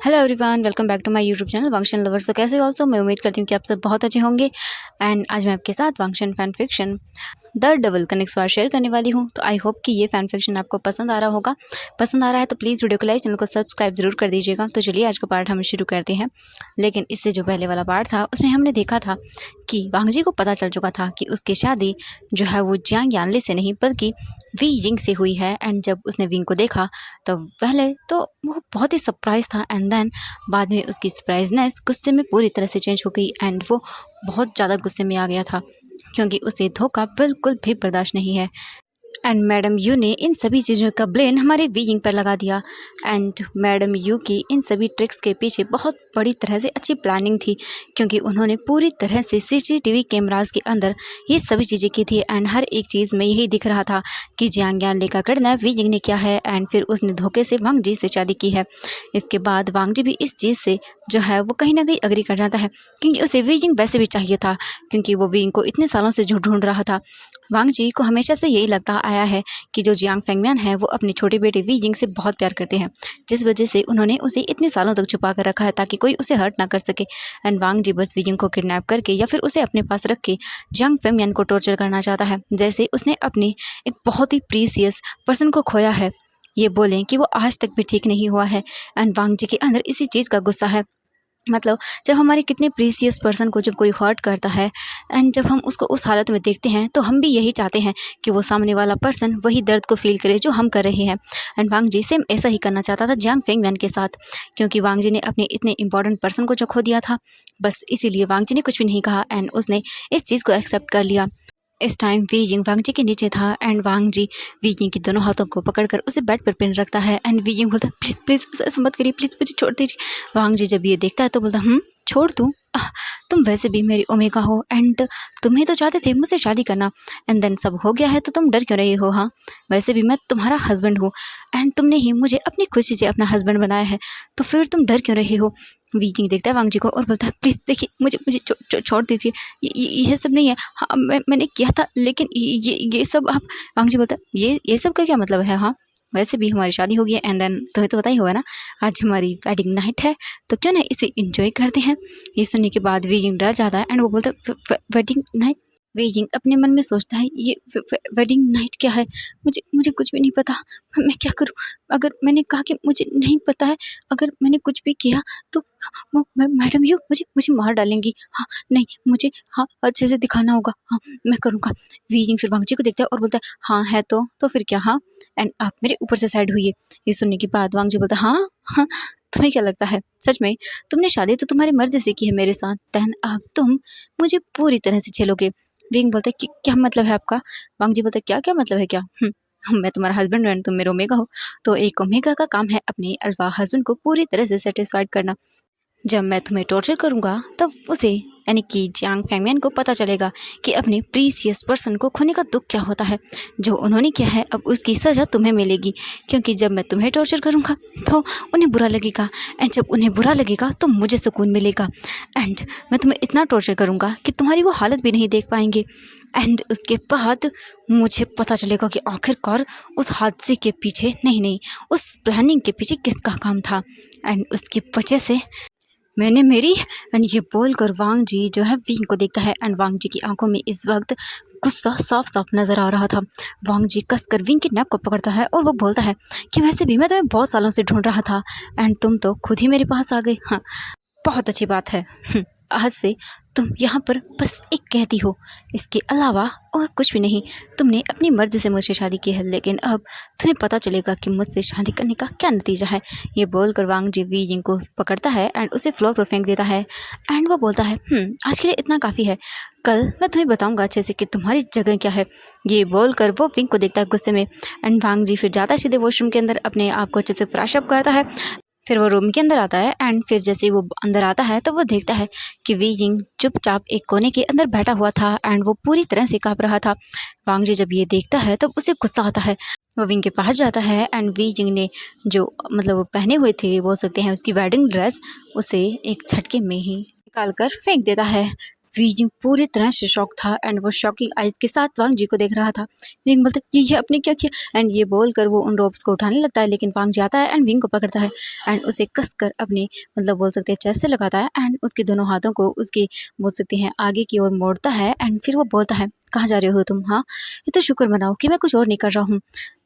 Hello everyone, welcome back to my YouTube channel वांगशन lovers. तो कैसे हो आप सब? मैं उम्मीद करती हूँ कि आप सब बहुत अच्छे होंगे। एंड आज मैं आपके साथ वांगशन फैन फिक्शन द डबल का नेक्स्ट पार्ट शेयर करने वाली हूँ। तो आई होप कि ये फैन फिक्शन आपको पसंद आ रहा होगा। पसंद आ रहा है तो प्लीज़ वीडियो को लाइक, चैनल को सब्सक्राइब जरूर कर दीजिएगा। तो चलिए आज का पार्ट हम शुरू करते हैं। लेकिन इससे जो पहले वाला पार्ट था उसमें हमने देखा था कि वांग जी को पता चल चुका था कि उसकी शादी जो है वो जियांग यानले से नहीं बल्कि वी यिंग से हुई है। एंड जब उसने विंग को देखा तो पहले तो वो बहुत ही सरप्राइज था, एंड देन बाद में उसकी सरप्राइजनेस गुस्से में पूरी तरह से चेंज हो गई। एंड वो बहुत ज़्यादा गुस्से में आ गया था क्योंकि उसे धोखा बिल्कुल भी बर्दाश्त नहीं है। एंड मैडम यू ने इन सभी चीज़ों का ब्लेम हमारे वी यिंग पर लगा दिया। एंड मैडम यू की इन सभी ट्रिक्स के पीछे बहुत बड़ी तरह से अच्छी प्लानिंग थी क्योंकि उन्होंने पूरी तरह से सीसीटीवी कैमरास के अंदर ये सभी चीज़ें की थी। एंड हर एक चीज़ में यही दिख रहा था कि जियांग यानले का किडनैप वी यिंग ने किया है एंड फिर उसने धोखे से वांग जी से शादी की है। इसके बाद वांग जी भी इस चीज़ से जो है वो कहीं ना कहीं अग्री कर जाता है क्योंकि उसे वी यिंग वैसे भी चाहिए था क्योंकि वो वी यिंग को इतने सालों से ढूंढ रहा था। वांग जी को हमेशा से यही लगता आया है कि जो जियांग फेंगमियान है वो अपनी छोटी बेटी वी यिंग से बहुत प्यार करते हैं, जिस वजह से उन्होंने उसे इतने सालों तक छुपा कर रखा है ताकि कोई उसे हर्ट ना कर सके। एंड वांग जी बस वी यिंग को किडनैप करके या फिर उसे अपने पास रख के जियांग फेंगमियान को टॉर्चर करना चाहता है, जैसे उसने अपने एक बहुत ही प्रीसियस पर्सन को खोया है। ये बोलें कि वो आज तक भी ठीक नहीं हुआ है। एंड वांग जी के अंदर इसी चीज़ का गुस्सा है। मतलब जब हमारे कितने प्रीसियस पर्सन को जब कोई हर्ट करता है एंड जब हम उसको उस हालत में देखते हैं तो हम भी यही चाहते हैं कि वो सामने वाला पर्सन वही दर्द को फील करे जो हम कर रहे हैं। एंड वांग जी सेम ऐसा ही करना चाहता था जियांग फेंगमियान के साथ क्योंकि वांग जी ने अपने इतने इंपॉर्टेंट पर्सन को जो खो दिया था, बस इसीलिए वांग जी ने कुछ भी नहीं कहा एंड उसने इस चीज़ को एक्सेप्ट कर लिया। इस time Wei Ying Wang ji के नीचे था and Wang ji Wei Ying के दोनों हाथों को पकड़कर उसे बेड पर पिन रखता है। एंड वी यिंग बोलता है प्लीज़ प्लीज़ ऐसा मत करिए, प्लीज़ मुझे छोड़ दीजिए। वांग जी जब ये देखता है तो बोलता छोड़ दूँ? तुम वैसे भी मेरी ओमेगा हो एंड तुम ही तो चाहते थे मुझसे शादी करना, एंड देन सब हो गया है तो तुम डर क्यों रही हो? हाँ, वैसे भी मैं तुम्हारा हस्बैंड हूँ एंड तुमने ही मुझे अपनी खुशी से अपना हस्बैंड बनाया है, तो फिर तुम डर क्यों रही हो? वी यिंग देखता है वांग जी को और बोलता है प्लीज़ देखिए मुझे मुझे छोड़ दीजिए, ये सब नहीं है। हाँ, मैंने किया था लेकिन ये सब आप। वांग जी बोलता है ये सब का क्या मतलब है? हाँ, वैसे भी हमारी शादी हो गई है एंड देन तुम्हें तो पता ही होगा ना आज हमारी वेडिंग नाइट है, तो क्यों ना इसे इंजॉय करते हैं। ये सुनने के बाद वी यिंग डर जाता है एंड वो बोलता है वेडिंग नाइट? वे यिंग अपने मन में सोचता है ये वेडिंग नाइट क्या है? मुझे मुझे कुछ भी नहीं पता, मैं क्या करूं? अगर मैंने कहा कि मुझे नहीं पता है, अगर मैंने कुछ भी किया तो मैडम यू मुझे मुझे मार डालेंगी। हाँ, नहीं मुझे, हाँ अच्छे से दिखाना होगा, हाँ मैं करूँगा। वी यिंग फिर वांग जी को देखता है और बोलता है हाँ है तो फिर क्या? हाँ, एंड आप मेरे ऊपर से साइड हुई है। ये सुनने के बाद वांग जी बोलता है हाँ हाँ, तुम्हें क्या लगता है सच में तुमने शादी तो तुम्हारी मर्जी से की है मेरे साथ, देन अब तुम मुझे पूरी तरह से झेलोगे। विंग बोलता है कि क्या मतलब है आपका? वांग जी बोलता है क्या क्या मतलब है क्या? मैं तुम्हारा हस्बैंड हूँ, तुम मेरे ओमेगा हो, तो एक ओमेगा का काम है अपने अल्फा हस्बैंड को पूरी तरह से सेटिस्फाइड करना। जब मैं तुम्हें टॉर्चर करूँगा तब उसे यानी कि जियांग फेंगमियान को पता चलेगा कि अपने प्रीसियस पर्सन को खोने का दुख क्या होता है। जो उन्होंने किया है अब उसकी सज़ा तुम्हें मिलेगी क्योंकि जब मैं तुम्हें टॉर्चर करूँगा तो उन्हें बुरा लगेगा एंड जब उन्हें बुरा लगेगा तो मुझे सुकून मिलेगा। एंड मैं तुम्हें इतना टॉर्चर करूँगा कि तुम्हारी वो हालत भी नहीं देख पाएंगे। एंड उसके बाद मुझे पता चलेगा कि आखिरकार उस हादसे के पीछे नहीं उस प्लानिंग के पीछे किसका काम था। एंड उसकी वजह से मैंने मेरी। एंड ये बोलकर वांग जी जो है विंग को देखता है एंड वांग जी की आंखों में इस वक्त गुस्सा साफ साफ नजर आ रहा था। वांग जी कसकर विंग की नेक को पकड़ता है और वो बोलता है कि वैसे भी मैं तुम्हें बहुत सालों से ढूंढ रहा था एंड तुम तो खुद ही मेरे पास आ गए। हाँ, बहुत अच्छी बात है। आज से तुम यहाँ पर बस एक कहती हो, इसके अलावा और कुछ भी नहीं। तुमने अपनी मर्जी से मुझसे शादी की है लेकिन अब तुम्हें पता चलेगा कि मुझसे शादी करने का क्या नतीजा है। ये बोलकर वांग जी वी यिंग को पकड़ता है एंड उसे फ्लोर पर फेंक देता है। एंड वो बोलता है आज के लिए इतना काफ़ी है, कल मैं तुम्हें बताऊंगा अच्छे से कि तुम्हारी जगह क्या है। ये बोलकर वो विंग को देखता है गुस्से में एंड वांग जी फिर जाता है सीधे वॉशरूम के अंदर, अपने आप को अच्छे से फ्रेश अप करता है। फिर वो रूम के अंदर आता है एंड फिर जैसे ही वो अंदर आता है तो वो देखता है कि वी यिंग चुपचाप एक कोने के अंदर बैठा हुआ था एंड वो पूरी तरह से काँप रहा था। वांग जी जब ये देखता है तब उसे गुस्सा आता है। वो विंग के पास जाता है एंड वी यिंग ने जो मतलब वो पहने हुए थे बोल सकते हैं उसकी वेडिंग ड्रेस, उसे एक झटके में ही निकाल कर फेंक देता है। वीजिंग पूरी तरह से शॉक था एंड वो शॉकिंग आइज के साथ वांग जी को देख रहा था। विंग बोलता है ये आपने क्या किया, एंड ये बोलकर वो उन रोप्स को उठाने लगता है, लेकिन वांग जी आता है एंड विंग को पकड़ता है एंड उसे कसकर अपनी मतलब बोल सकते हैं चेस्ट से लगाता है एंड उसके दोनों हाथों को उसके बोल सकते हैं आगे की ओर मोड़ता है एंड फिर वो बोलता है कहाँ जा रहे हो तुम, हाँ ये तो शुक्र मनाओ कि मैं कुछ और नहीं कर रहा हूँ,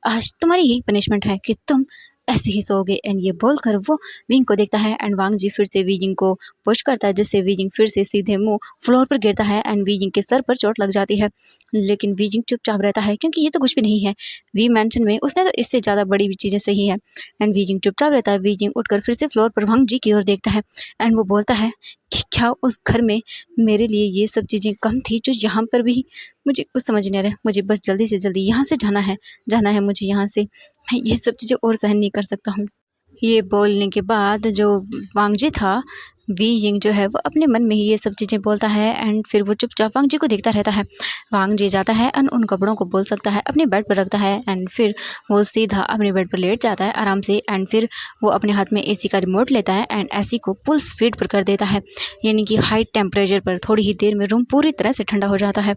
आज तुम्हारी यही पनिशमेंट है कि तुम ऐसे ही सोओगे। एंड ये बोलकर वो विंग को देखता है एंड वांग जी फिर से वीजिंग को पुश करता है, जिससे वीजिंग फिर से सीधे मुंह फ्लोर पर गिरता है एंड वीजिंग के सर पर चोट लग जाती है। लेकिन वीजिंग चुपचाप रहता है क्योंकि ये तो कुछ भी नहीं है, वी मेंशन में उसने तो इससे ज़्यादा बड़ी भी चीज़ें सही है। एंड वीजिंग चुपचाप रहता है। वीजिंग उठकर फिर से फ्लोर पर वांग जी की ओर देखता है एंड वो बोलता है कि क्या उस घर में मेरे लिए ये सब चीज़ें कम थी जो यहाँ पर भी, मुझे कुछ समझ नहीं आ रहा है, मुझे बस जल्दी से जल्दी यहाँ से जाना है मुझे यहाँ से, मैं ये सब चीज़ें और सहन नहीं कर सकता हूँ। ये बोलने के बाद जो वांग जी था, वीजिंग जो है वो अपने मन में ही ये सब चीज़ें बोलता है एंड फिर वो चुपचाप वांग जी को देखता रहता है। वांग जी जाता है एंड उन कपड़ों को बोल सकता है अपने बेड पर रखता है एंड फिर वो सीधा अपने बेड पर लेट जाता है आराम से एंड फिर वो अपने हाथ में एसी का रिमोट लेता है एंड एसी को फुल स्पीड पर कर देता है, यानी कि हाई टेम्परेचर पर। थोड़ी ही देर में रूम पूरी तरह से ठंडा हो जाता है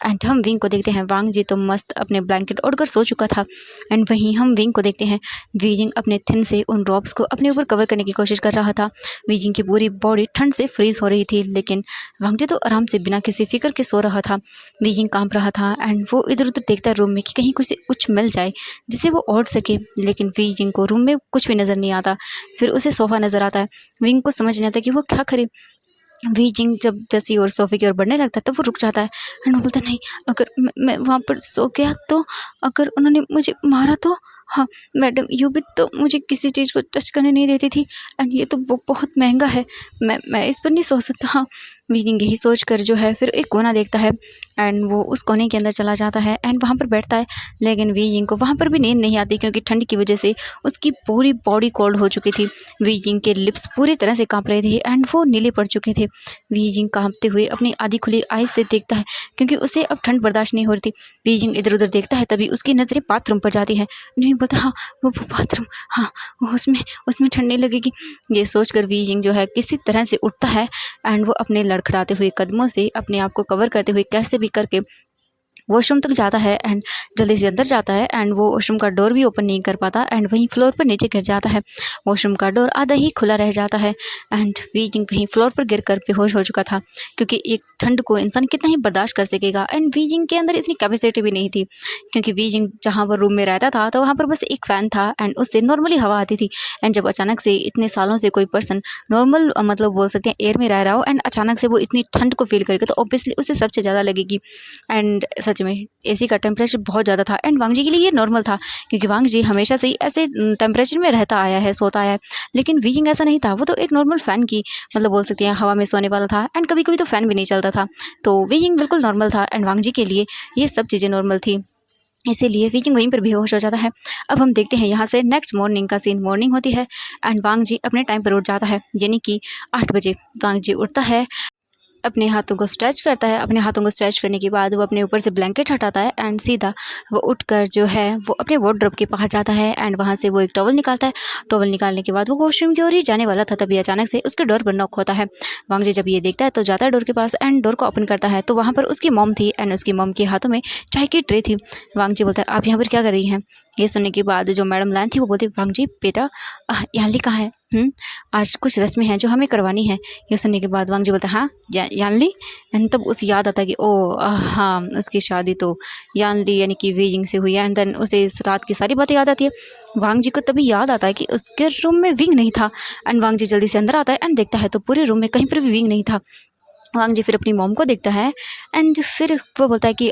एंड हम विंग को देखते हैं। वांग जी तो मस्त अपने ब्लैंकेट ओढ़कर सो चुका था एंड वहीं हम विंग को देखते हैं। वीजिंग अपने थिन से उन ड्रॉप्स को अपने ऊपर कवर करने की कोशिश कर रहा था। वीजिंग की पूरी बॉडी ठंड से फ्रीज हो रही थी, लेकिन वांग जी तो आराम से बिना किसी फिक्र के सो रहा था। वीजिंग कांप रहा था एंड वो इधर उधर देखता है रूम में कि कहीं कुछ मिल जाए जिसे वो ओढ़ सके, लेकिन वीजिंग को रूम में कुछ भी नज़र नहीं आता। फिर उसे सोफा नज़र आता है। विंग को समझ नहीं आता कि वो क्या करे। वीजिंग जब जैसी और सोफे की ओर बढ़ने लगता है तब वो रुक जाता है एंड वो बोलता है नहीं, अगर मैं वहाँ पर सो गया तो, अगर उन्होंने मुझे मारा तो, हाँ मैडम यूँ भी तो मुझे किसी चीज़ को टच करने नहीं देती थी एंड ये तो वो बहुत महंगा है, मैं इस पर नहीं सो सकता। हाँ, वीजिंग यही सोच कर जो है फिर एक कोना देखता है एंड वो उस कोने के अंदर चला जाता है एंड वहाँ पर बैठता है, लेकिन वीजिंग को वहाँ पर भी नींद नहीं आती क्योंकि ठंड की वजह से उसकी पूरी बॉडी कोल्ड हो चुकी थी। वीजिंग के लिप्स पूरी तरह से काँप रहे थे एंड वो नीले पड़ चुके थे। वीजिंग कांपते हुए अपनी आधी खुली आईज से देखता है क्योंकि उसे अब ठंड बर्दाश्त नहीं हो रही थी। वीजिंग इधर उधर देखता है, तभी उसकी नज़रें बाथरूम पर जाती है। नहीं बोलता हाँ वो बाथरूम, हाँ उसमें उसमें ठंड नहीं लगेगी। ये सोचकर वीजिंग जो है किसी तरह से उठता है एंड वो अपने लड़खड़ाते हुए कदमों से अपने आप को कवर करते हुए कैसे भी करके वॉशरूम तक जाता है एंड जल्दी से अंदर जाता है एंड वो वॉशरूम का डोर भी ओपन नहीं कर पाता एंड वहीं फ्लोर पर नीचे गिर जाता है। वॉशरूम का डोर आधा ही खुला रह जाता है एंड वीजिंग वहीं फ्लोर पर गिरकर बेहोश हो चुका था, क्योंकि एक ठंड को इंसान कितना ही बर्दाश्त कर सकेगा। एंड वीजिंग के अंदर इतनी कैपेसिटी भी नहीं थी, क्योंकि वीजिंग जहाँ पर रूम में रहता था तो वहाँ पर बस एक फ़ैन था एंड उससे नॉर्मली हवा आती थी। एंड जब अचानक से इतने सालों से कोई पर्सन नॉर्मल मतलब बोल सकते हैं एयर में रह रहा हो एंड अचानक से वो इतनी ठंड को फील करेगा तो ऑब्वियसली उसे सबसे ज़्यादा लगेगी। एंड सच में एसी का टेम्परेचर बहुत ज़्यादा था एंड वांग जी के लिए ये नॉर्मल था, क्योंकि वांग जी हमेशा से ही ऐसे टेम्परेचर में रहता आया है, सोता आया है। लेकिन वीजिंग ऐसा नहीं था, वो तो एक नॉर्मल फ़ैन की मतलब बोल सकते हैं हवा में सोने वाला था एंड कभी कभी तो फ़ैन भी नहीं चलता था। तो वीजिंग बिल्कुल नॉर्मल था एंड वांग जी के लिए ये सब चीज़ें नॉर्मल थी, इसीलिए वीजिंग वहीं पर बेहोश हो जाता है। अब हम देखते हैं यहाँ से नेक्स्ट मॉर्निंग का सीन। मॉर्निंग होती है एंड वांग जी अपने टाइम पर उठ जाता है, यानी कि 8 बजे वांग जी उठता है, अपने हाथों को स्ट्रेच करता है। अपने हाथों को स्ट्रेच करने के बाद वो अपने ऊपर से ब्लैंकेट हटाता है एंड सीधा वो उठकर जो है वो अपने वार्डरोब के पास जाता है एंड वहाँ से वो एक टॉवल निकालता है। टॉवल निकालने के बाद वो वॉशरूम की ओर ही जाने वाला था, तभी अचानक से उसके डोर पर नॉक होता है। वांग जी जब ये देखता है तो जाता है डोर के पास एंड डोर को ओपन करता है तो वहाँ पर उसकी मॉम थी एंड उसकी मॉम के हाथों में चाय की ट्रे थी। वांग जी बोलता है आप यहाँ पर क्या कर रही हैं। ये सुनने के बाद जो मैडम लैन थी वो बोलती वांग जी बेटा यानली कहाँ है, आज कुछ रस्में हैं जो हमें करवानी है। ये सुनने के बाद वांग जी बोलता हाँ यानली, एंड तब उसे याद आता है कि ओ हाँ उसकी शादी तो यानली यानी कि वीजिंग से हुई है। एंड देन उसे इस रात की सारी बातें याद आती है। वांग जी को तभी याद आता है कि उसके रूम में विंग नहीं था एंड वांग जी जल्दी से अंदर आता है एंड देखता है तो पूरे रूम में कहीं पर भी विंग नहीं था। वांग जी फिर अपनी मॉम को देखता है एंड फिर वो बोलता है कि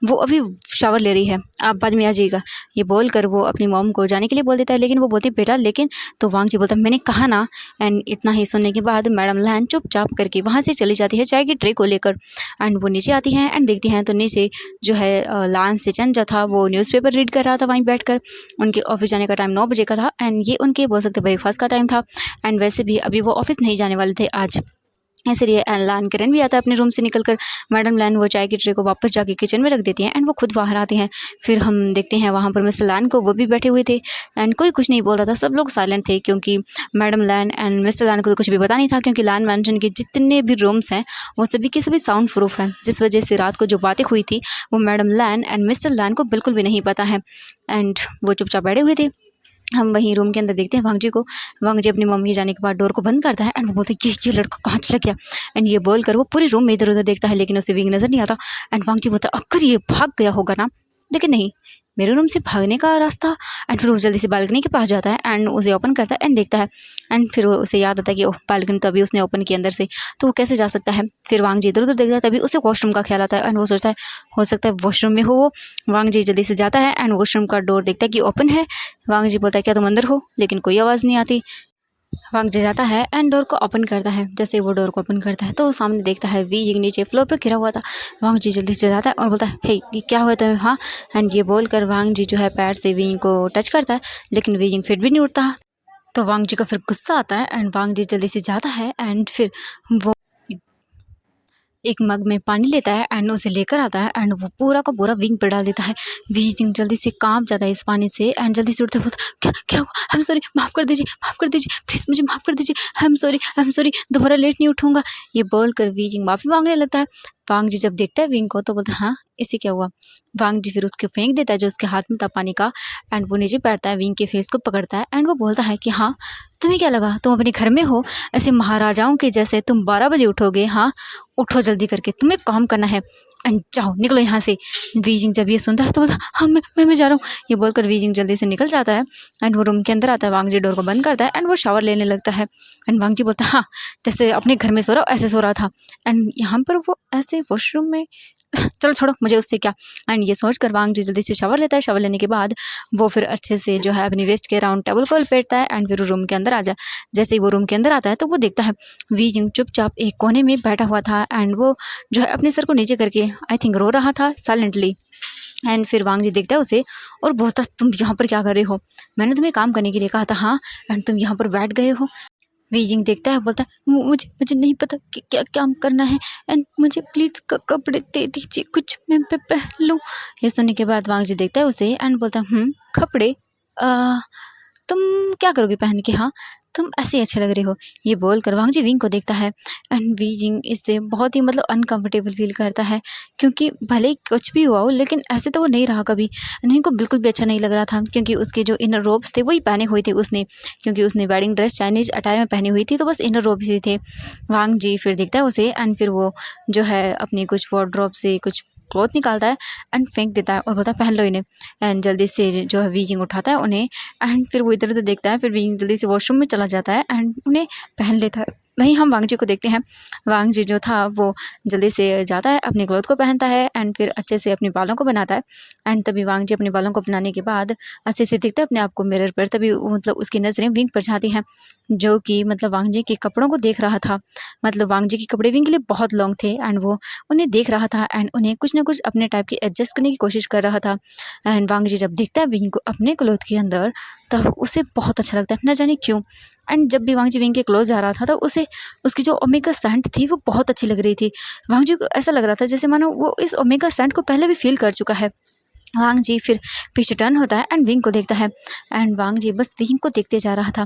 वो अभी शावर ले रही है, आप बाद में आ जाइएगा। ये बोलकर वो अपनी मॉम को जाने के लिए बोल देता है, लेकिन वो बोलती है बेटा लेकिन, तो वांग जी बोलता है मैंने कहा ना। एंड इतना ही सुनने के बाद मैडम लैन चुपचाप करके वहाँ से चली जाती है चाय की ट्रे को लेकर एंड वो नीचे आती हैं एंड देखती हैं तो नीचे जो है लान सेचन जो था वो न्यूज़पेपर रीड कर रहा था वहीं बैठकर। उनके ऑफिस जाने का टाइम 9 बजे का था एंड ये उनके बोल सकते ब्रेकफास्ट का टाइम था एंड वैसे भी अभी वो ऑफिस नहीं जाने वाले थे आज। इसलिए लान करेन भी आता है अपने रूम से निकलकर। मैडम लान वो चाय की ट्रे को वापस जाके किचन में रख देती हैं एंड वो खुद बाहर आते हैं। फिर हम देखते हैं वहाँ पर मिस्टर लान को, वो भी बैठे हुए थे एंड कोई कुछ नहीं बोल रहा था, सब लोग साइलेंट थे क्योंकि मैडम लान एंड मिस्टर लान को तो कुछ भी पता नहीं था, क्योंकि लान मैंशन के जितने भी रूम्स हैं वो सभी के सभी साउंड प्रूफ हैं, जिस वजह से रात को जो बातें हुई थी वो मैडम लान एंड मिस्टर लान को बिल्कुल भी नहीं पता है। एंड वो चुपचाप बैठे हुए थे। हम वहीं रूम के अंदर देखते हैं वांगजी को। वांगजी अपनी मम्मी के जाने के बाद डोर को बंद करता है एंड वो बोलते हैं ये लड़का कहाँ चला गया। एंड ये बोलकर वो पूरे रूम में इधर उधर देखता है लेकिन उसे विंग नज़र नहीं आता। एंड वांगजी बोलता है अगर ये भाग गया होगा ना, लेकिन नहीं, मेरे रूम से भागने का रास्ता। एंड फिर वो जल्दी से बालकनी के पास जाता है एंड उसे ओपन करता है एंड देखता है। एंड फिर उसे याद आता है कि ओह बालकनी तो अभी उसने ओपन की अंदर से, तो वो कैसे जा सकता है। फिर वांगजी इधर उधर देखता है, तभी उसे वॉशरूम का ख्याल आता है एंड वो सोचता है हो सकता है वॉशरूम में हो वो। वांगजी जल्दी से जाता है एंड वॉशरूम का डोर देखता है कि ओपन है। वांगजी बोलता है क्या तुम अंदर हो, लेकिन कोई आवाज़ नहीं आती। वांगजी जाता है एंड डोर को ओपन करता है। जैसे वो डोर को ओपन करता है तो वो सामने देखता है वी जिंग नीचे फ्लोर पर गिरा हुआ था। वांगजी जल्दी से जाता है और बोलता है हे ये क्या हुआ तुम्हें। हाँ एंड ये बोलकर वांगजी जो है पैर से वी को टच करता है, लेकिन वी जिंग फिर भी नहीं उठता। तो वांगजी को फिर गुस्सा आता है एंड वांगजी जल्दी से जाता है एंड फिर वो एक मग में पानी लेता है एंड उसे लेकर आता है एंड वो पूरा का पूरा विंग पे डाल देता है। विंग जल्दी से कांप जाता है इस पानी से एंड जल्दी से उठता है, बोलता क्या क्या हुआ, आई एम सॉरी, माफ़ कर दीजिए, माफ़ कर दीजिए, प्लीज़ मुझे माफ़ कर दीजिए, आई एम सॉरी, दोबारा लेट नहीं उठूंगा। ये बोल कर विंग माफ़ी मांगने लगता है। वांगजी जब देखता है विंग को तो बोलता है हाँ इसे क्या हुआ। वांगजी फिर उसके फेंक देता है जो उसके हाथ में था पानी का एंड वो नीचे बैठता है, विंग के फेस को पकड़ता है एंड वो बोलता है कि हाँ तुम्हें क्या लगा, तुम अपने घर में हो, ऐसे महाराजाओं के जैसे तुम 12 बजे उठोगे। हाँ उठो जल्दी करके, तुम्हें काम करना है एंड जाओ निकलो यहाँ से। वीजिंग जब ये सुनता है तो बोलता हाँ मैं जा रहा हूँ। ये बोलकर वीजिंग जल्दी से निकल जाता है एंड वो रूम के अंदर आता है। वांगजी डोर को बंद करता है एंड वो शावर लेने लगता है एंड वांगजी बोलता है हाँ जैसे अपने घर में सो रहा ऐसे सो रहा था। एंड यहाँ पर वो ऐसे वॉशरूम में चलो छोड़ो मुझे उससे क्या। एंड ये सोच कर वांगजी जल्दी से शावर लेता है। शावर लेने के बाद वो फिर अच्छे से जो है अपनी वेस्ट के राउंड टेबल को लपेटता है एंड फिर रूम के अंदर आ जाए। जैसे ही वो रूम के अंदर आता है तो वो देखता है वीजिंग चुपचाप एक कोने में बैठा हुआ था एंड वो जो है अपने सर को नीचे करके आई थिंक रो रहा था साइलेंटली। एंड फिर वांगजी देखता है उसे और बोलता तुम यहाँ पर क्या कर रहे हो, मैंने तुम्हें काम करने के लिए कहा था। हाँ एंड तुम यहाँ पर बैठ गए हो। वीजिंग देखता है, बोलता है मुझे नहीं पता कि क्या काम करना है एंड मुझे प्लीज़ कपड़े दे दीजिए कुछ मैं पहन लूँ। ये सुनने के बाद वांगजी देखता है उसे एंड बोलता है कपड़े तुम क्या करोगे पहन के, हाँ तुम ऐसे ही अच्छे लग रहे हो। ये बोल कर वांगजी विंग को देखता है एंड वीजिंग इससे बहुत ही मतलब अनकंफर्टेबल फील करता है, क्योंकि भले ही कुछ भी हुआ हो लेकिन ऐसे तो वो नहीं रहा कभी। विंग को बिल्कुल भी अच्छा नहीं लग रहा था, क्योंकि उसके जो इनर रोब्स थे वही पहने हुए थे उसने, क्योंकि उसने वेडिंग ड्रेस चाइनीज अटायर में पहनी हुई थी, तो बस इनर रोब्स ही थे। वांगजी फिर देखता है उसे एंड फिर वो जो है अपनी कुछ वार्डरोब से कुछ क्लॉथ निकालता है एंड फेंक देता है और बोलता है पहन लो इन्हें। एंड जल्दी से जो है वीजिंग उठाता है उन्हें एंड फिर वो इधर उधर देखता है। फिर वीजिंग जल्दी से वॉशरूम में चला जाता है एंड उन्हें पहन लेता है। वहीं हम वांगजी को देखते हैं। वांगजी जो था वो जल्दी से जाता है, अपने क्लॉथ को पहनता है एंड फिर अच्छे से अपने बालों को बनाता है। एंड तभी वांगजी अपने बालों को बनाने के बाद अच्छे से दिखता है अपने आप को मिरर पर। तभी मतलब उसकी नज़रें विंग पर जाती हैं, जो कि मतलब वांगजी के कपड़ों को देख रहा था। मतलब वांगजी के कपड़े विंग के लिए बहुत लॉन्ग थे एंड वो उन्हें देख रहा था एंड उन्हें कुछ ना कुछ अपने टाइप की एडजस्ट करने की कोशिश कर रहा था। एंड वांगजी जब देखता है विंग को अपने क्लॉथ के अंदर तब उसे बहुत अच्छा लगता है, न जाने क्यों। एंड जब भी वांगजी विंग के क्लोज जा रहा था तो उसे उसकी जो ओमेगा सेंट थी वो बहुत अच्छी लग रही थी। वांगजी को ऐसा लग रहा था जैसे मानो वो इस ओमेगा सेंट को पहले भी फील कर चुका है। वांगजी फिर पीछे टर्न होता है एंड विंग को देखता है एंड वांगजी बस विंग को देखते जा रहा था।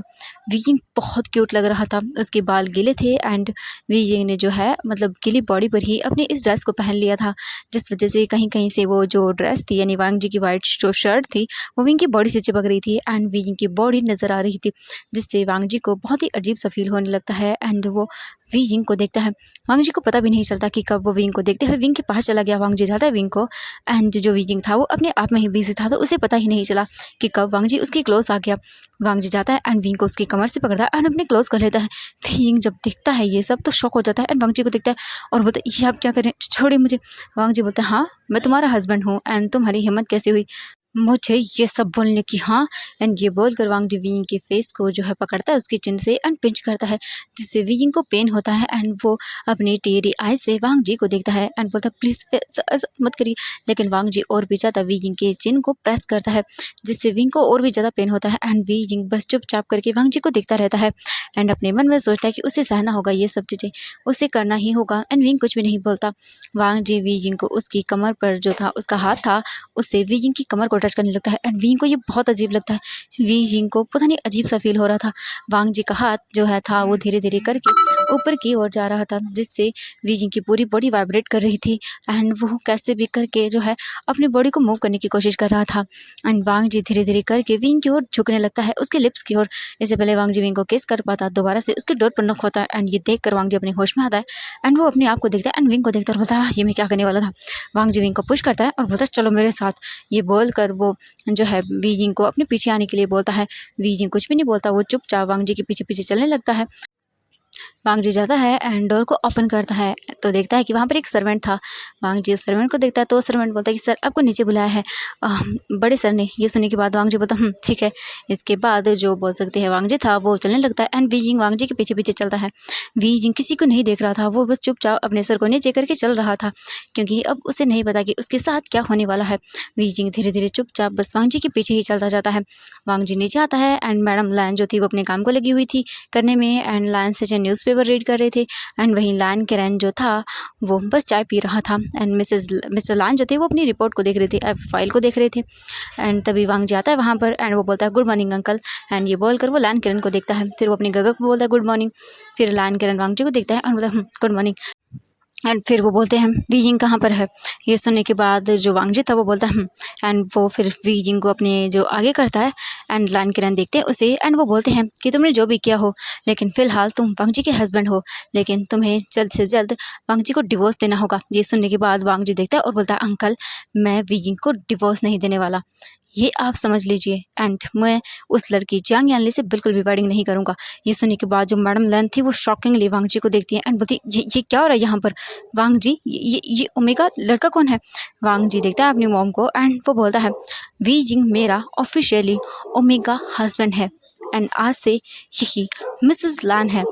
विंग बहुत क्यूट लग रहा था, उसके बाल गीले थे एंड विंग ने जो है मतलब गीली बॉडी पर ही अपने इस ड्रेस को पहन लिया था, जिस वजह से कहीं कहीं से वो जो ड्रेस थी यानी वांगजी की वाइट जो शर्ट थी वो विंग की बॉडी से चिपक रही थी एंड विंग की बॉडी नज़र आ रही थी, जिससे वांगजी को बहुत ही अजीब सा फील होने लगता है। एंड वो विंग को देखता है, वांगजी को पता भी नहीं चलता कि कब वो विंग को देखते हुए विंग के पास चला गया। वांगजी जाता है विंग को एंड जो विंग था वो अपने आप में ही बिजी था, तो उसे पता ही नहीं चला कि कब वांगजी उसके क्लोज आ गया। वांगजी जाता है एंड विंग को उसकी कमर से पकड़ता है एंड अपने क्लोज कर लेता है। विंग जब देखता है ये सब तो शॉक हो जाता है एंड वांगजी को देखता है और बोलता है ये आप क्या करें, छोड़िए मुझे। वांगजी बोलता है हाँ मैं तुम्हारा हस्बैंड हूँ एंड तुम्हारी हिम्मत कैसे हुई मुझे ये सब बोलने की हाँ। एंड ये बोलकर वांग जी वियिंग के फेस को जो है पकड़ता है उसकी चिन से एंड पिंच करता है, जिससे वियिंग को पेन होता है एंड वो अपनी टेढ़ी आई से वांग जी को देखता है एंड बोलता है प्लीज़ ऐसा मत करिए। लेकिन वांग जी और भी ज़्यादा वियिंग के चिन को प्रेस करता है, जिससे विंग को और भी ज़्यादा पेन होता है एंड वियिंग बस चुपचाप करके वांग जी को देखता रहता है एंड अपने मन में सोचता है कि उसे सहना होगा ये सब चीज़ें, उसे करना ही होगा। एंड विंग कुछ भी नहीं बोलता। वांग जी वियिंग को उसकी कमर पर जो था उसका हाथ था उससे वीजिंग की कमर को टच करने लगता है एंड वीजिंग को ये बहुत अजीब लगता है। वीजिंग को पता नहीं अजीब सा फील हो रहा था। वांग जी का हाथ जो है था वो धीरे धीरे करके ऊपर की ओर जा रहा था, जिससे वीजिंग की पूरी बॉडी वाइब्रेट कर रही थी एंड वो कैसे भी करके जो है अपनी बॉडी को मूव करने की कोशिश कर रहा था। एंड वांग जी धीरे धीरे करके विंग की ओर झुकने लगता है, उसके लिप्स की ओर। इससे पहले वांग जी विंग को किस कर पाता दोबारा से उसके डोर पर नॉक होता है एंड ये देख कर वांग जी अपने होश में आता है एंड वो अपने आप को देखता है एंड विंग को देखता है और बोलता है ये मैं क्या करने वाला था। वांग जी विंग को पुश करता है और बोलता है चलो मेरे साथ। ये बोलकर वो जो है वीजिंग को अपने पीछे आने के लिए बोलता है। वीजिंग कुछ भी नहीं बोलता, वो चुपचाप वांग जी के पीछे पीछे चलने लगता है। वांग जी जाता है एंड डोर को ओपन करता है तो देखता है कि वहाँ पर एक सर्वेंट था। वांग जी उस सर्वेंट को देखता है तो सर्वेंट बोलता है कि सर आपको नीचे बुलाया है बड़े सर ने। ये सुनने के बाद वांग जी बोलता ठीक है। इसके बाद जो बोल सकते हैं वांग जी था वो चलने लगता है एंड वीजिंग वांग जी के पीछे पीछे चलता है। वीजिंग किसी को नहीं देख रहा था, वो बस चुपचाप अपने सर को नीचे करके चल रहा था, क्योंकि अब उसे नहीं पता कि उसके साथ क्या होने वाला है। वीजिंग धीरे धीरे चुपचाप बस वांग जी के पीछे ही चलता जाता है। वांग जी नीचे आता है एंड मैडम लायन जो थी वो अपने काम को लगी हुई थी करने में एंड लायन से न्यूज़पेपर रीड कर रहे थे एंड वहीं लायन केरन जो था वो बस चाय पी रहा था एंड मिस्टर लायन जो थे वो अपनी रिपोर्ट को देख रहे थे, फाइल को देख रहे थे। एंड तभी वांग जी आता है वहाँ पर एंड वो बोलता है गुड मॉर्निंग अंकल। एंड ये बोलकर वो लायन केरन को देखता है, फिर वो अपनी गगक को बोलता है गुड मॉर्निंग। फिर लायन केरन वांग जी को देखता है और बोलता है गुड मॉर्निंग। एंड फिर वो बोलते हैं वीजिंग कहाँ पर है। ये सुनने के बाद जो वांग जी था वो बोलता है एंड वो फिर वीजिंग को अपने जो आगे करता है एंड लायन किरण देखते हैं उसे एंड वो बोलते हैं कि तुमने जो भी किया हो लेकिन फ़िलहाल तुम वांग जी के हस्बैंड हो, लेकिन तुम्हें जल्द से जल्द वांग जी को डिवोर्स देना होगा। ये सुनने के बाद वांग जी देखता है और बोलता है अंकल मैं वीजिंग को डिवोर्स नहीं देने वाला, ये आप समझ लीजिए एंड मैं उस लड़की जियांग यानली से बिल्कुल भी वेडिंग नहीं करूँगा। ये सुनने के बाद जो मैडम लैन थी वो शॉकिंगली वांग जी को देखती है एंड बोलती ये क्या हो रहा है यहाँ पर। वांग जी ये ओमेगा लड़का कौन है। वांग जी देखता है अपनी मॉम को एंड वो बोलता है वी जिंग मेरा ऑफिशियली ओमेगा हस्बैंड है एंड आज से यही मिसेस लैन है।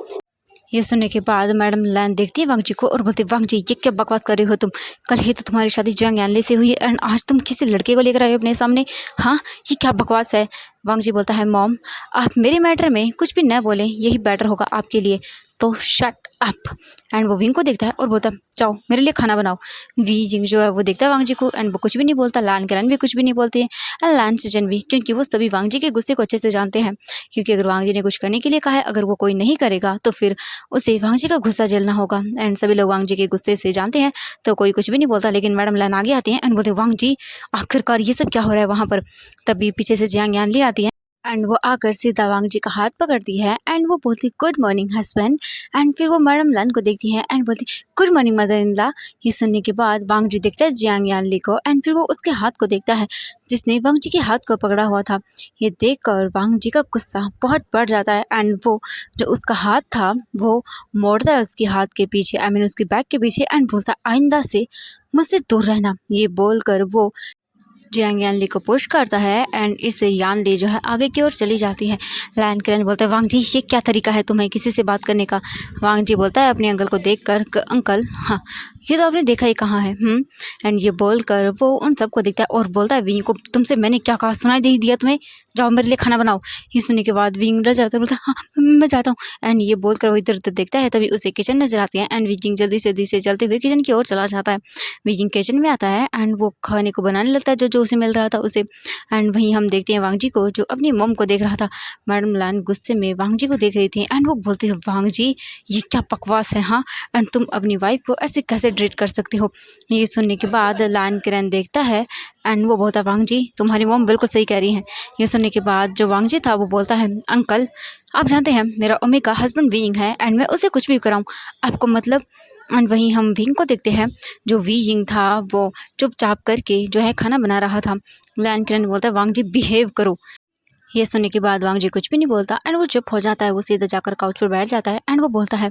ये सुनने के बाद मैडम लैन देखती है वांग जी को और बोलती है वांग जी ये क्या बकवास कर रही हो तुम, कल ही तो तुम्हारी शादी जियांग यानली से हुई है एंड आज तुम किसी लड़के को लेकर आए हो अपने सामने, हाँ ये क्या बकवास है। वांग जी बोलता है मॉम आप मेरे मैटर में कुछ भी न बोलें, यही बेटर होगा आपके लिए, तो शट अप। एंड वो विंग को देखता है और बोलता है जाओ मेरे लिए खाना बनाओ। वी जिंग जो है वो देखता है वांग जी को एंड वो कुछ भी नहीं बोलता। लान करन भी कुछ भी नहीं बोलती है एंड लान सिजन भी, क्योंकि वो सभी वांग जी के गुस्से को अच्छे से जानते हैं, क्योंकि अगर वांग जी ने कुछ करने के लिए कहा है, अगर वो कोई नहीं करेगा तो फिर उसे वांग जी का गुस्सा झेलना होगा एंड सभी लोग वांग जी के गुस्से से जानते हैं तो कोई कुछ भी नहीं बोलता। लेकिन मैडम लान आगे आती हैं एंड बोलते वांग जी आखिरकार ये सब क्या हो रहा है वहाँ पर। तभी पीछे से जियांग यानली आती है एंड वो आकर सीधा वांग जी का हाथ पकड़ती है एंड वो बोलती गुड मॉर्निंग हस्बैंड। एंड फिर वो मैडम लन को देखती है एंड बोलती good morning mother in law. ये सुनने के बाद वांग जी देखता है जियांग यानली को एंड फिर वो उसके हाथ को देखता है जिसने वांग जी के हाथ को पकड़ा हुआ था। ये देखकर वांग जी का गुस्सा बहुत बढ़ जाता है एंड वो जो उसका हाथ था वो मोड़ता है उसके हाथ के पीछे, आई मीन उसकी बैक के पीछे एंड बोलता है आइंदा से मुझसे दूर रहना। ये बोलकर वो जियांग यानली को पुश करता है एंड इससे यानली जो है आगे की ओर चली जाती है। लायन किरण बोलता है वांग जी ये क्या तरीका है तुम्हें किसी से बात करने का। वांग जी बोलता है अपने अंकल को देखकर अंकल हाँ ये तो आपने देखा ही कहाँ है एंड ये बोलकर वो उन सबको देखता है और बोलता है विंग को तुमसे मैंने क्या कहा, सुनाई नहीं दिया तुम्हें, जाओ मेरे लिए खाना बनाओ। ये सुनने के बाद विंग डर जाता है, बोलता है हाँ मैं जाता हूँ एंड ये बोलकर वो इधर उधर देखता है। तभी उसे किचन नजर आती है एंड विजिंग जल्दी से चलते हुए किचन की ओर चला जाता है। विजिंग किचन में आता है एंड वो खाने को बनाने लगता है जो जो उसे मिल रहा था उसे। एंड वहीं हम देखते हैं वांग जी को जो अपनी मॉम को देख रहा था। मैडम लान गुस्से में वांग जी को देख रही थी एंड वो बोलती है वांग जी ये क्या बकवास है हाँ, एंड तुम अपनी वाइफ को ऐसे कैसे ट्रीट कर सकते हो। ये सुनने के बाद लान किरण देखता है एंड वो बोलता है वांग जी तुम्हारी मॉम बिल्कुल सही कह रही है। ये सुनने के बाद जो वांग जी था वो बोलता है अंकल आप जानते हैं मेरा ओमेगा हस्बैंड विंग है एंड मैं उसे कुछ भी कराऊँ आपको मतलब। एंड वहीं हम विंग को देखते हैं जो विंग था वो चुपचाप करके जो है खाना बना रहा था। लान किरण बोलता है वांग जी बिहेव करो। ये सुनने के बाद वांग जी कुछ भी नहीं बोलता एंड वो चुप हो जाता है। वो सीधा जाकर काउच पर बैठ जाता है एंड वो बोलता है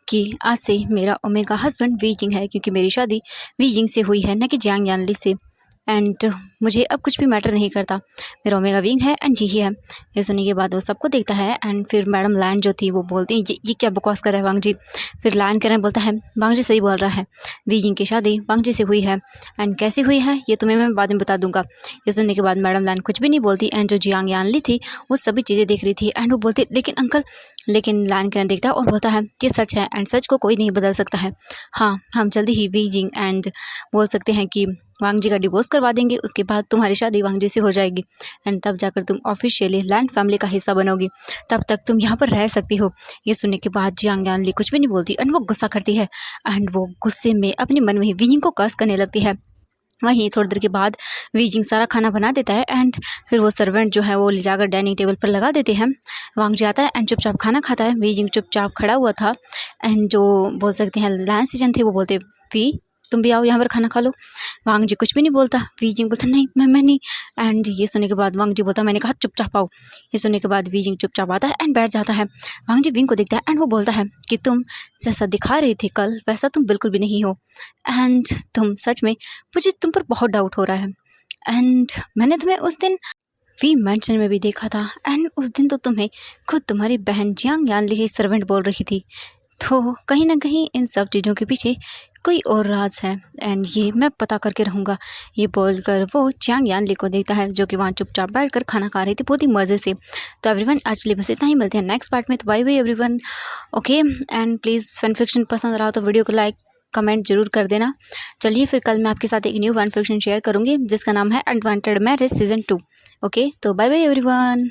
कि आज से मेरा ओमेगा हस्बैंड वी जिंग है, क्योंकि मेरी शादी वी जिंग से हुई है न कि जियांग यानली से। एंड मुझे अब कुछ भी मैटर नहीं करता, मेरा ओमेगा विंग है एंड यही है। ये सुनने के बाद वो सबको देखता है एंड फिर मैडम लान जो थी वो बोलती है ये क्या बकवास कर रहा है वांग जी। फिर लान करन बोलता है वांग जी सही बोल रहा है, वी जिंग की शादी वांग जी से हुई है एंड कैसे हुई है ये तुम्हें मैं बाद में बता दूंगा। ये सुनने के बाद मैडम लान कुछ भी नहीं बोलती एंड जो जियांग यानली थी वो सभी चीज़ें देख रही थी एंड वो बोलती लेकिन अंकल, लेकिन लान करन देखता है और बोलता है ये सच है एंड सच को कोई नहीं बदल सकता है। हाँ, हम जल्दी ही वी जिंग एंड बोल सकते हैं कि वांग जी का डिवोर्स करवा देंगे, उसके बाद तुम्हारी शादी वांग जी से हो जाएगी एंड तब जाकर तुम ऑफिशियली लैंड फैमिली का हिस्सा बनोगी, तब तक तुम यहाँ पर रह सकती हो। ये सुनने के बाद जियांग यानली कुछ भी नहीं बोलती एंड वो गुस्सा करती है एंड वो गुस्से में अपने मन में ही विनिंग को कर्स करने लगती है। वहीं थोड़ी देर के बाद वीजिंग सारा खाना बना देता है एंड फिर वो सर्वेंट जो है वो ले जाकर डाइनिंग टेबल पर लगा देते हैं। वांग जी आता है एंड चुपचाप खाना खाता है। वीजिंग चुपचाप खड़ा हुआ था एंड जो बोल सकते हैं लायन सीजन थे वो बोलते वी तुम भी आओ यहाँ पर खाना खा लो। वांग जी कुछ भी नहीं बोलता, वीजिंग बोलता नहीं मैं नहीं। एंड ये सुनने के बाद वांग जी बोलता मैंने कहा चुपचाप आओ। ये सुनने के बाद वीजिंग चुपचाप आता है एंड बैठ जाता है। वांग जी विंग को देखता है एंड वो बोलता है कि तुम जैसा दिखा रही थी कल वैसा तुम बिल्कुल भी नहीं हो एंड तुम सच में, मुझे तुम पर बहुत डाउट हो रहा है एंड मैंने तुम्हें उस दिन वी मेंशन में भी देखा था एंड उस दिन तो तुम्हें खुद तुम्हारी बहन जियांग यानली की सर्वेंट बोल रही थी, तो कहीं ना कहीं इन सब चीज़ों के पीछे कोई और राज है एंड ये मैं पता करके रहूँगा। ये बोलकर वो जियांग यानली को देखता है जो कि वहाँ चुपचाप बैठकर खाना खा रही थी बहुत ही मज़े से। तो एवरीवन आज के लिए बस इतना ही, मिलते हैं नेक्स्ट पार्ट में। तो bye bye everyone, okay. And please fan fiction पसंद रहा तो वीडियो को लाइक कमेंट जरूर कर देना। चलिए फिर कल मैं आपके साथ एक न्यू फैन फिक्शन शेयर करूँगी जिसका नाम है अनवांटेड मैरिज सीजन 2। ओके, तो बाय बाय एवरीवन।